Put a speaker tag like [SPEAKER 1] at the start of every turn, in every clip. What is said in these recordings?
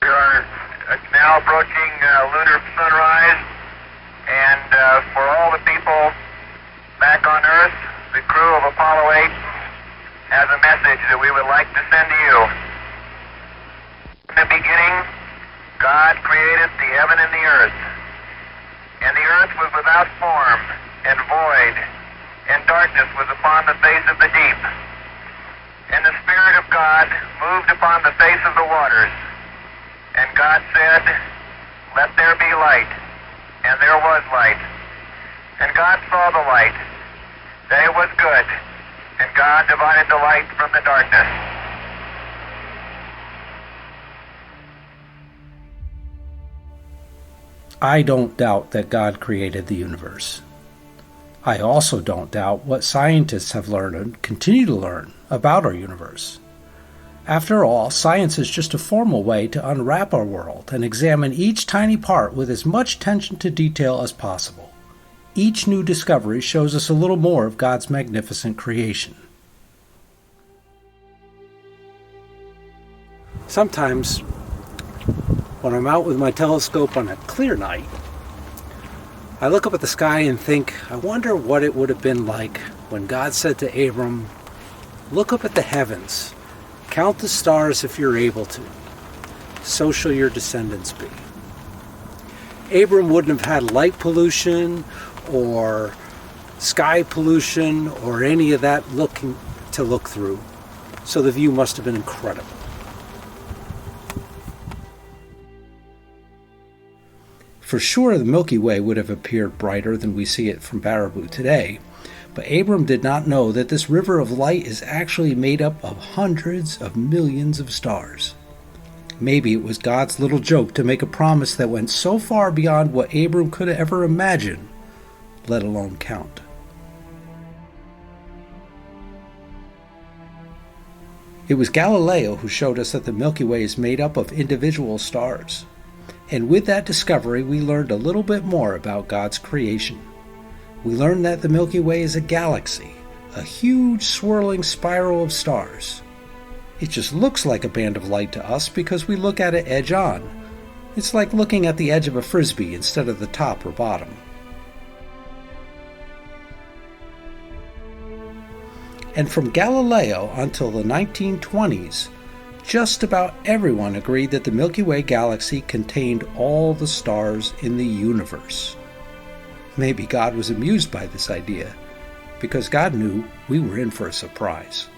[SPEAKER 1] We are now approaching lunar sunrise, and for all the people back on Earth, the crew of Apollo 8 has a message that we would like to send to you. In the beginning, God created the heaven and the earth, and the earth was without form and void, and darkness was upon the face of the deep. And the Spirit of God moved upon the face of the waters. And God said, "Let there be light." And there was light. And God saw the light, that it was good. And God divided the light from the darkness.
[SPEAKER 2] I don't doubt that God created the universe. I also don't doubt what scientists have learned and continue to learn about our universe. After all, science is just a formal way to unwrap our world and examine each tiny part with as much attention to detail as possible. Each new discovery shows us a little more of God's magnificent creation. Sometimes, when I'm out with my telescope on a clear night, I look up at the sky and think, I wonder what it would have been like when God said to Abram, "Look up at the heavens, count the stars if you're able to, so shall your descendants be." Abram wouldn't have had light pollution or sky pollution or any of that to look through, so the view must have been incredible. For sure, the Milky Way would have appeared brighter than we see it from Baraboo today, but Abram did not know that this river of light is actually made up of hundreds of millions of stars. Maybe it was God's little joke to make a promise that went so far beyond what Abram could ever imagine, let alone count. It was Galileo who showed us that the Milky Way is made up of individual stars. And with that discovery, we learned a little bit more about God's creation. We learned that the Milky Way is a galaxy, a huge swirling spiral of stars. It just looks like a band of light to us because we look at it edge on. It's like looking at the edge of a frisbee instead of the top or bottom. And from Galileo until the 1920s, just about everyone agreed that the Milky Way galaxy contained all the stars in the universe. Maybe God was amused by this idea, because God knew we were in for a surprise.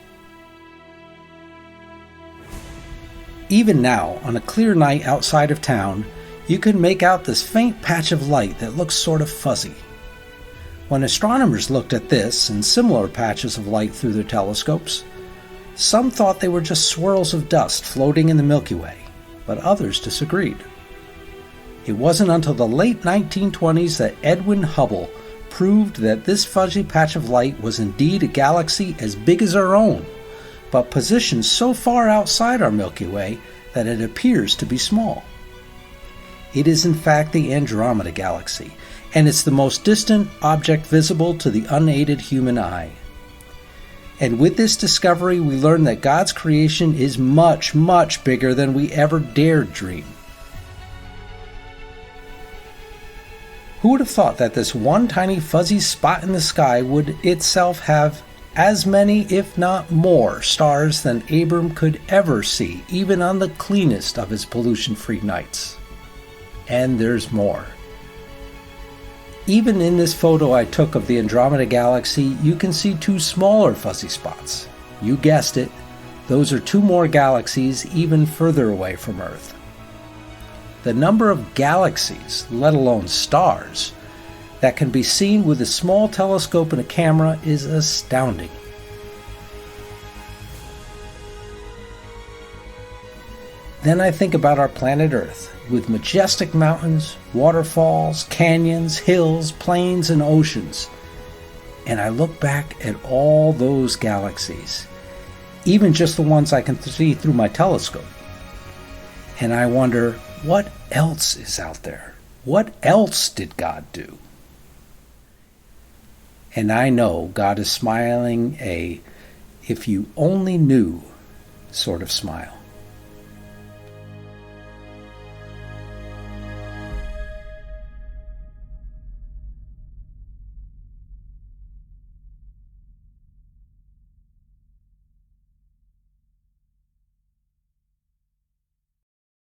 [SPEAKER 2] Even now, on a clear night outside of town, you can make out this faint patch of light that looks sort of fuzzy. When astronomers looked at this and similar patches of light through their telescopes, some thought they were just swirls of dust floating in the Milky Way, but others disagreed. It wasn't until the late 1920s that Edwin Hubble proved that this fuzzy patch of light was indeed a galaxy as big as our own, but positioned so far outside our Milky Way that it appears to be small. It is in fact the Andromeda Galaxy, and it's the most distant object visible to the unaided human eye. And with this discovery, we learn that God's creation is much, much bigger than we ever dared dream. Who would have thought that this one tiny fuzzy spot in the sky would itself have as many, if not more, stars than Abram could ever see, even on the cleanest of his pollution-free nights? And there's more. Even in this photo I took of the Andromeda Galaxy, you can see two smaller fuzzy spots. You guessed it, those are two more galaxies even further away from Earth. The number of galaxies, let alone stars, that can be seen with a small telescope and a camera is astounding. Then I think about our planet Earth, with majestic mountains, waterfalls, canyons, hills, plains, and oceans. And I look back at all those galaxies, even just the ones I can see through my telescope. And I wonder, what else is out there? What else did God do? And I know God is smiling a "if you only knew" sort of smile.